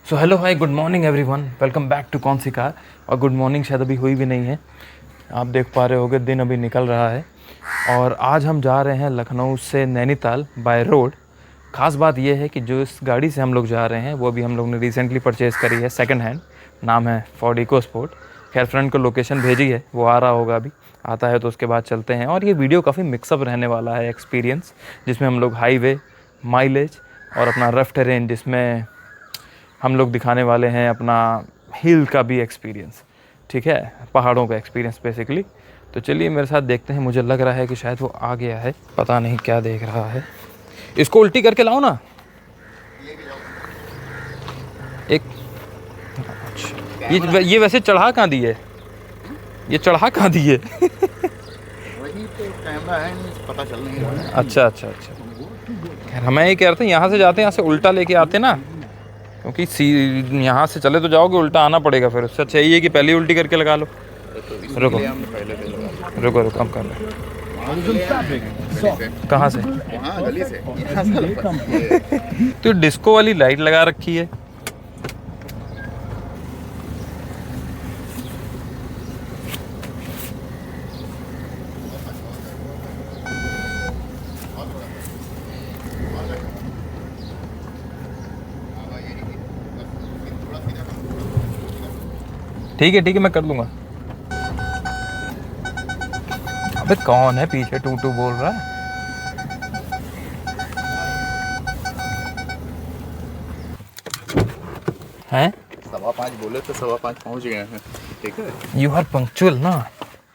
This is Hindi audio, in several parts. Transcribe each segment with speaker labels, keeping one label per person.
Speaker 1: So hello hi good morning everyone, welcome back to कौन सी कार। और गुड मॉर्निंग शायद अभी हुई भी नहीं है, आप देख पा रहे होगे दिन अभी निकल रहा है। और आज हम जा रहे हैं लखनऊ से नैनीताल बाय रोड। ख़ास बात यह है कि जो इस गाड़ी से हम लोग जा रहे हैं वो भी हम लोग ने रिसेंटली परचेज़ करी है, सेकंड हैंड, नाम है फोर्ड इकोस्पोर्ट। खैर फ्रेंड को लोकेशन भेजी है, वो आ रहा होगा, अभी आता है तो उसके बाद चलते हैं। और ये वीडियो काफ़ी मिक्सअप रहने वाला है, एक्सपीरियंस जिसमें हम लोग हाईवे, माइलेज और अपना रफ टेरेन जिसमें हम लोग दिखाने वाले हैं अपना हिल का भी एक्सपीरियंस, ठीक है, पहाड़ों का एक्सपीरियंस बेसिकली। तो चलिए मेरे साथ देखते हैं। मुझे लग रहा है कि शायद वो आ गया है, पता नहीं क्या देख रहा है। इसको उल्टी करके लाओ ना एक। अच्छा, ये वैसे चढ़ा कहाँ दी है, ये चढ़ा कहाँ दी है?
Speaker 2: वही तो कैमरा है, पता चल नहीं रहा है।
Speaker 1: अच्छा, खैर हमें ये कह रहे थे यहाँ से जाते हैं, यहाँ से उल्टा लेके आते ना, क्योंकि यहाँ से चले तो जाओगे, उल्टा आना पड़ेगा फिर। उससे अच्छा ये कि पहले ही उल्टी करके लगा लो। रुको रुको रुको, हम कर रहे हैं। कहाँ से?
Speaker 2: गली से।
Speaker 1: तो डिस्को वाली लाइट लगा रखी है। ठीक है मैं कर लूँगा। अबे कौन है पीछे टू टू बोल रहा है? हैं?
Speaker 2: 5:15 बोले तो 5:15 पहुंच गए हैं। ठीक है,
Speaker 1: यू आर पंक्चुअल ना,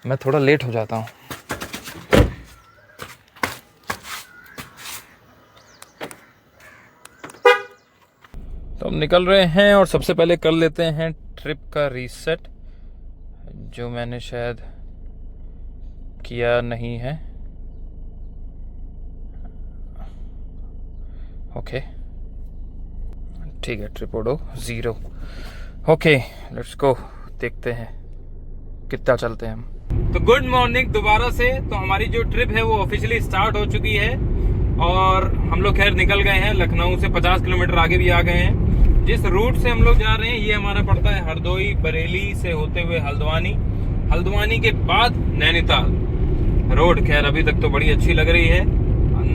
Speaker 1: मैं थोड़ा लेट हो जाता हूँ। तो हम निकल रहे हैं और सबसे पहले कर लेते हैं ट्रिप का रीसेट, जो मैंने शायद किया नहीं है। ओके ठीक है, ट्रिप ओडो 0। ओके लेट्स गो, देखते हैं कितना चलते हैं हम। तो गुड मॉर्निंग दोबारा से। तो हमारी जो ट्रिप है वो ऑफिशियली स्टार्ट हो चुकी है और हम लोग खैर निकल गए हैं। लखनऊ से 50 किलोमीटर आगे भी आ गए हैं। जिस रूट से हम लोग जा रहे हैं ये हमारा पड़ता है हरदोई, बरेली से होते हुए हल्द्वानी, हल्द्वानी के बाद नैनीताल। रोड खैर अभी तक तो बड़ी अच्छी लग रही है,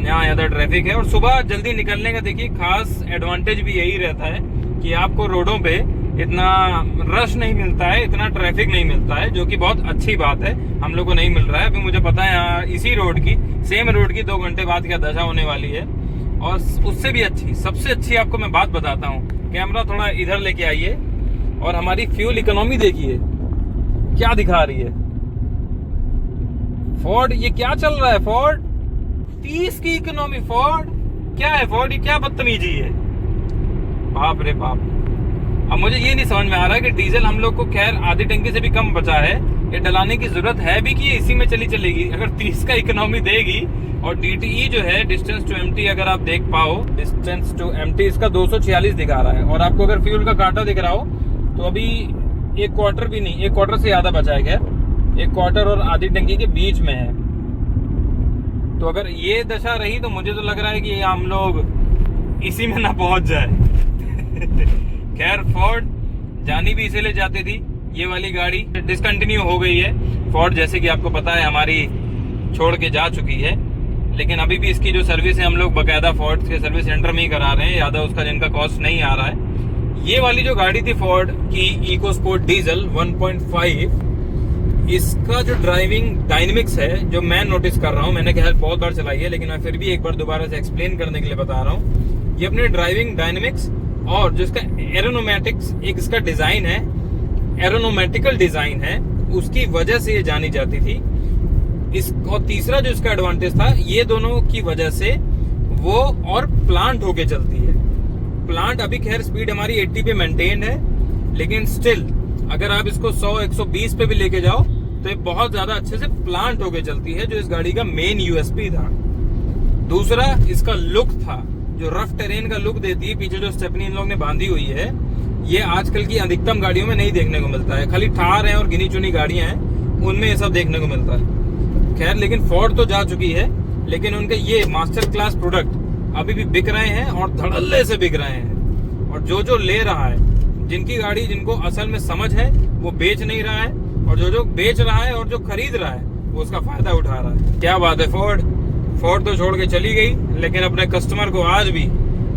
Speaker 1: यहाँ ज़्यादा ट्रैफिक है। और सुबह जल्दी निकलने का देखिए खास एडवांटेज भी यही रहता है कि आपको रोडों पे इतना रश नहीं मिलता है, इतना ट्रैफिक नहीं मिलता है, जो कि बहुत अच्छी बात है। हम लोग को नहीं मिल रहा है। अभी मुझे पता है यहाँ इसी रोड की, सेम रोड की 2 घंटे बाद क्या दशा होने वाली है। और उससे भी अच्छी, सबसे अच्छी आपको मैं बात बताता हूँ। कैमरा थोड़ा इधर लेके आइए और हमारी फ्यूल इकोनॉमी देखिए क्या दिखा रही है। फोर्ड, ये क्या चल रहा है? फोर्ड 30 की इकोनॉमी। फोर्ड क्या है? फोर्ड ये क्या बदतमीजी है, बाप रे बाप। अब मुझे ये नहीं समझ में आ रहा है कि डीजल हम लोग को खैर आधी टंकी से भी कम बचा है, ये डलाने की जरूरत है भी कि इसी में चलेगी। अगर 30 का इकोनॉमी देगी और DTE जो है डिस्टेंस टू एम्प्टी, अगर आप देख पाओ डिस्टेंस टू एम्प्टी इसका 246 दिखा रहा है। और आपको अगर फ्यूल का कांटा दिख रहा हो तो अभी 1 क्वार्टर भी नहीं, 1 क्वार्टर से ज्यादा बचा है। खैर 1 क्वार्टर और आधी टंकी के बीच में है। तो अगर ये दशा रही तो मुझे तो लग रहा है कि हम लोग इसी में ना पहुंच जाए। खैर फोर्ड जानी भी इसीलिए जाती थी, ये वाली गाड़ी डिसकंटिन्यू हो गई है। फोर्ड जैसे कि आपको पता है हमारी छोड़ के जा चुकी है, लेकिन अभी भी इसकी जो सर्विस है हम लोग बकायदा फोर्ड के सर्विस सेंटर में ही करा रहे हैं, ज़्यादा उसका जिनका कॉस्ट नहीं आ रहा है। ये वाली जो गाड़ी थी फोर्ड की इकोस्पोर्ट डीजल 1.5, इसका जो ड्राइविंग डायनेमिक्स है जो मैं नोटिस कर रहा हूँ, मैंने खैर बहुत बार चलाई है लेकिन मैं फिर भी एक बार दोबारा से एक्सप्लेन करने के लिए बता रहा हूँ। ये अपने ड्राइविंग डायनेमिक्स और जो इसका एरोनोमेटिक्स, एक इसका डिजाइन है, एरोनोमेटिकल डिजाइन है, उसकी वजह से ये जानी जाती थी। और तीसरा जो इसका एडवांटेज था, ये दोनों की वजह से वो और प्लांट होके चलती है। प्लांट अभी खैर स्पीड हमारी 80 पे मेंटेन है, लेकिन स्टिल अगर आप इसको 100-120 पे भी लेके जाओ तो ये बहुत ज्यादा अच्छे से प्लांट होके चलती है, जो इस गाड़ी का मेन USP था। दूसरा इसका लुक था, जो रफ टेरेन का लुक देती है। पीछे जो स्टेपनी इन लोग ने बांधी हुई है, ये आजकल की अधिकतम गाड़ियों में नहीं देखने को मिलता है। खाली थार है और गिनी चुनी गाड़ियां हैं उनमें ये सब देखने को मिलता है। खैर लेकिन फोर्ड तो जा चुकी है, लेकिन उनके ये मास्टर क्लास प्रोडक्ट अभी भी बिक रहे हैं और धड़ल्ले से बिक रहे हैं। और जो जो ले रहा है, जिनकी गाड़ी जिनको असल में समझ है वो बेच नहीं रहा है, और जो जो बेच रहा है और जो खरीद रहा है वो उसका फायदा उठा रहा है। क्या बात है। फोर्ड तो छोड़ के चली गई, लेकिन अपने कस्टमर को आज भी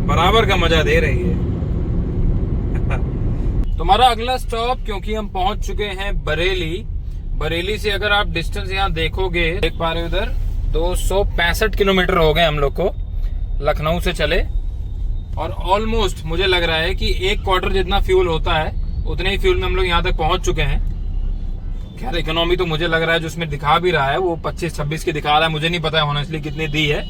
Speaker 1: बराबर का मजा दे रही है। तुम्हारा अगला स्टॉप, क्योंकि हम पहुंच चुके हैं बरेली से अगर आप डिस्टेंस यहाँ देखोगे, देख पा रहे हो इधर 265 किलोमीटर हो गए हम लोग को लखनऊ से चले, और ऑलमोस्ट मुझे लग रहा है कि 1 क्वार्टर जितना फ्यूल होता है उतने ही फ्यूल में हम लोग यहाँ तक पहुंच चुके हैं। खैर इकोनॉमी तो मुझे लग रहा है जो उसमें दिखा भी रहा है वो 25-26 की दिखा रहा है, मुझे नहीं पता है ऑनेस्टली कितनी दी है,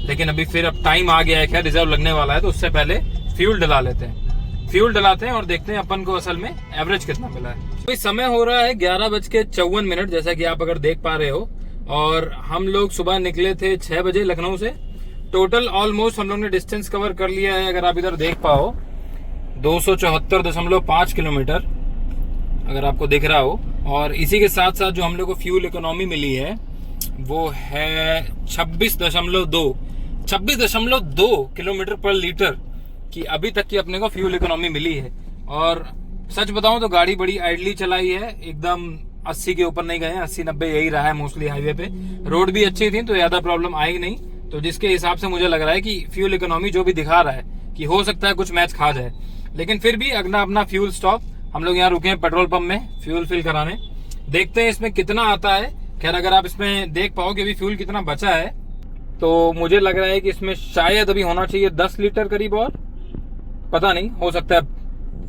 Speaker 1: लेकिन अभी फिर अब टाइम आ गया है, खैर रिजर्व लगने वाला है तो उससे पहले फ्यूल डला लेते हैं। फ्यूल डलाते हैं और देखते हैं अपन को असल में एवरेज कितना मिला है। तो समय हो रहा है 11:54, जैसा कि आप अगर देख पा रहे हो, और हम लोग सुबह निकले थे 6 बजे लखनऊ से। टोटल ऑलमोस्ट हम लोग ने डिस्टेंस कवर कर लिया है, अगर आप इधर देख पाओ 274.5 किलोमीटर अगर आपको दिख रहा हो, और इसी के साथ साथ जो हम लोग को फ्यूल इकोनॉमी मिली है वो है 26.2 किलोमीटर पर लीटर की अभी तक की अपने को फ्यूल इकोनॉमी मिली है। और सच बताऊं तो गाड़ी बड़ी आइडली चलाई है, एकदम 80 के ऊपर नहीं गए हैं, 80-90 यही रहा है मोस्टली हाईवे पे। रोड भी अच्छी थी तो ज्यादा प्रॉब्लम आई नहीं, तो जिसके हिसाब से मुझे लग रहा है कि फ्यूल इकोनॉमी जो भी दिखा रहा है कि हो सकता है कुछ मैच खा जाए। लेकिन फिर भी अगला अपना फ्यूल स्टॉप हम लोग यहाँ रुके हैं पेट्रोल पंप में फ्यूल फिल कराने, देखते हैं इसमें कितना आता है। खैर अगर आप इसमें देख पाओ कि अभी फ्यूल कितना बचा है, तो मुझे लग रहा है कि इसमें शायद अभी होना चाहिए 10 लीटर करीब, और पता नहीं हो सकता है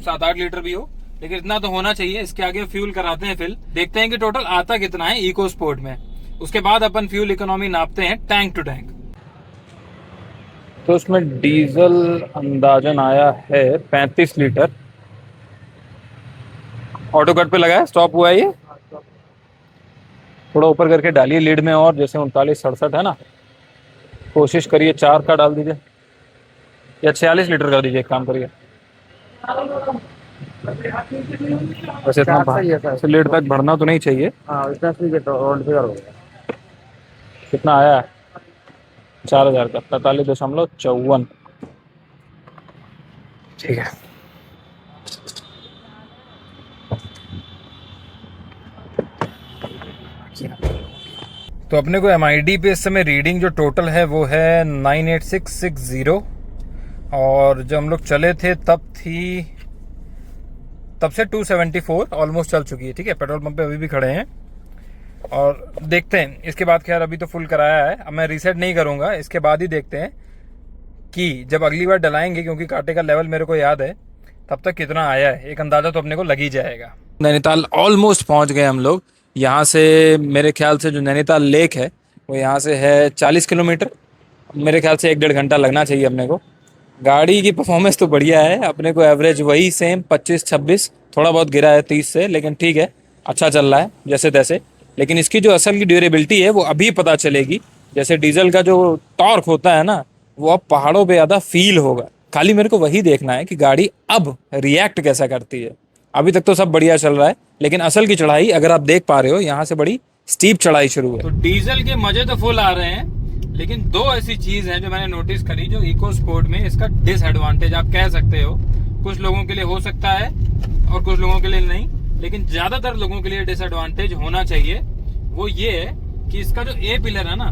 Speaker 1: 7-8 लीटर भी हो, लेकिन इतना तो होना चाहिए। इसके आगे फ्यूल कराते हैं फिल, देखते हैं कि टोटल आता कितना है इको स्पोर्ट में, उसके बाद अपन फ्यूल इकोनॉमी नापते हैं टैंक टू टैंक। तो उसमें डीजल अंदाजन आया है 35 लीटर। ऑटो कट पे लगा है, स्टॉप हुआ है ये, थोड़ा ऊपर करके डालिए लीड में, और जैसे 39-67 है ना, कोशिश करिए 4 का डाल दीजिए, या 46 लीटर कर दीजिए, एक काम करिए। वैसे इतना लीड तक भरना तो नहीं चाहिए। कितना आया है 4000 का, 43.54। ठीक है। तो अपने को MID पे इस समय रीडिंग जो टोटल है वो है 98660, और जब हम लोग चले थे तब से 274 ऑलमोस्ट चल चुकी है। ठीक है, पेट्रोल पंप पे अभी भी खड़े हैं और देखते हैं इसके बाद। खैर अभी तो फुल कराया है, अब मैं रीसेट नहीं करूंगा, इसके बाद ही देखते हैं कि जब अगली बार डलाएंगे, क्योंकि कांटे का लेवल मेरे को याद है, तब तक कितना आया है एक अंदाजा तो अपने को लग ही जाएगा। नैनीताल ऑलमोस्ट पहुंच गए हम लोग। यहाँ से मेरे ख्याल से जो नैनीताल लेक है वो यहाँ से है 40 किलोमीटर, मेरे ख्याल से 1-1.5 घंटा लगना चाहिए अपने को। गाड़ी की परफॉर्मेंस तो बढ़िया है, अपने को एवरेज वही सेम 25-26, थोड़ा बहुत गिरा है 30 से, लेकिन ठीक है, अच्छा चल रहा है जैसे तैसे। लेकिन इसकी जो असल की ड्यूरेबिलिटी है वो अभी पता चलेगी। जैसे डीजल का जो टॉर्क होता है ना, वो अब पहाड़ों पे ज़्यादा फील होगा। खाली मेरे को वही देखना है कि गाड़ी अब रिएक्ट कैसा करती है। अभी तक तो सब बढ़िया चल रहा है, लेकिन असल की चढ़ाई अगर आप देख पा रहे हो, यहाँ से बड़ी स्टीप चढ़ाई शुरू है। तो डीजल के मजे तो फुल आ रहे हैं, लेकिन 2 ऐसी चीज हैं जो मैंने नोटिस करी जो इको स्पोर्ट में इसका डिसएडवांटेज आप कह सकते हो। कुछ लोगों के लिए हो सकता है और कुछ लोगों के लिए नहीं, लेकिन ज्यादातर लोगों के लिए डिसएडवांटेज होना चाहिए। वो ये है कि इसका जो ए पिलर है ना,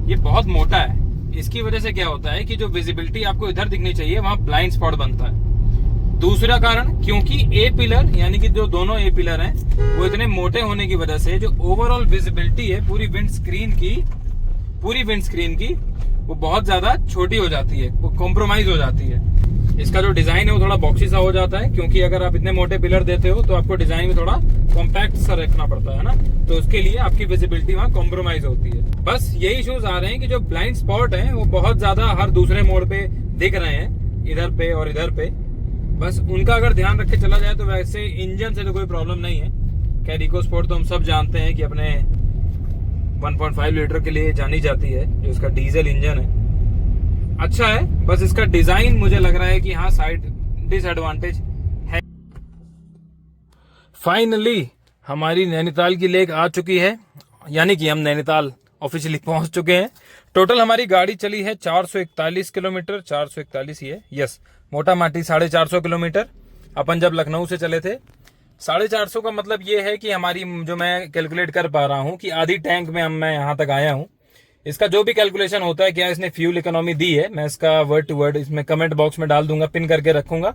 Speaker 1: ये बहुत मोटा है। इसकी वजह से क्या होता है कि जो विजिबिलिटी आपको इधर दिखनी चाहिए वहां ब्लाइंड स्पॉट बनता है। दूसरा कारण, क्योंकि ए पिलर यानी कि जो दोनों ए पिलर हैं वो इतने मोटे होने की वजह से जो ओवरऑल विजिबिलिटी है पूरी विंड स्क्रीन की वो बहुत ज्यादा छोटी हो जाती है, वो कॉम्प्रोमाइज हो जाती है। इसका जो डिजाइन है वो थोड़ा बॉक्सी सा हो जाता है, क्योंकि अगर आप इतने मोटे पिलर देते हो तो आपको डिजाइन में थोड़ा कॉम्पैक्ट सा रखना पड़ता है ना, तो उसके लिए आपकी विजिबिलिटी वहां कॉम्प्रोमाइज होती है। बस यही इश्यूज आ रहे हैं कि जो ब्लाइंड स्पॉट है वो बहुत ज्यादा हर दूसरे मोड़ पे दिख रहे हैं, इधर पे और इधर पे। बस उनका अगर ध्यान रख के चला जाए तो वैसे इंजन से तो कोई प्रॉब्लम नहीं है। खैर इको स्पोर्ट तो हम सब जानते हैं कि अपने 1.5 लीटर के लिए जानी जाती है, जो इसका डीजल इंजन है अच्छा है। बस इसका डिजाइन मुझे लग रहा है कि हाँ साइड डिसएडवांटेज है। फाइनली हमारी नैनीताल की लेक आ चुकी है, यानी कि हम नैनीताल ऑफिशियली पहुंच चुके हैं। टोटल हमारी गाड़ी चली है 441 किलोमीटर, 441 ही है, यस मोटा माटी 450 किलोमीटर अपन जब लखनऊ से चले थे। 450 का मतलब ये है कि हमारी जो मैं कैलकुलेट कर पा रहा हूँ कि आधी टैंक में मैं यहाँ तक आया हूँ। इसका जो भी कैलकुलेशन होता है क्या इसने फ्यूल इकोनॉमी दी है, मैं इसका वर्ड टू वर्ड इसमें कमेंट बॉक्स में डाल दूंगा, पिन करके रखूंगा।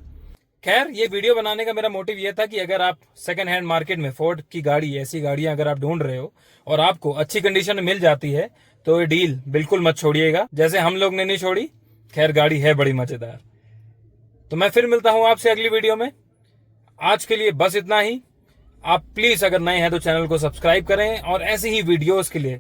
Speaker 1: खैर ये वीडियो बनाने का मेरा मोटिव ये था कि अगर आप सेकंड हैंड मार्केट में फोर्ड की गाड़ी, ऐसी गाड़ियां अगर आप ढूंढ रहे हो और आपको अच्छी कंडीशन में मिल जाती है तो ये डील बिल्कुल मत छोड़िएगा, जैसे हम लोग ने नहीं छोड़ी। खैर गाड़ी है बड़ी मजेदार। तो मैं फिर मिलता हूं आपसे अगली वीडियो में। आज के लिए बस इतना ही। आप प्लीज अगर नए हैं तो चैनल को सब्सक्राइब करें और ऐसी ही वीडियोस के लिए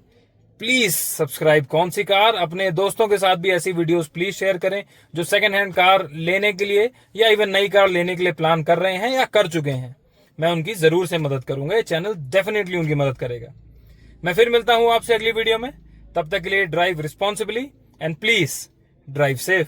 Speaker 1: प्लीज सब्सक्राइब कौन सी कार, अपने दोस्तों के साथ भी ऐसी वीडियोस प्लीज शेयर करें जो सेकंड हैंड कार लेने के लिए या इवन नई कार लेने के लिए प्लान कर रहे हैं या कर चुके हैं। मैं उनकी जरूर से मदद करूंगा, ये चैनल डेफिनेटली उनकी मदद करेगा। मैं फिर मिलता हूं आपसे अगली वीडियो में। तब तक के लिए drive responsibly and please drive safe.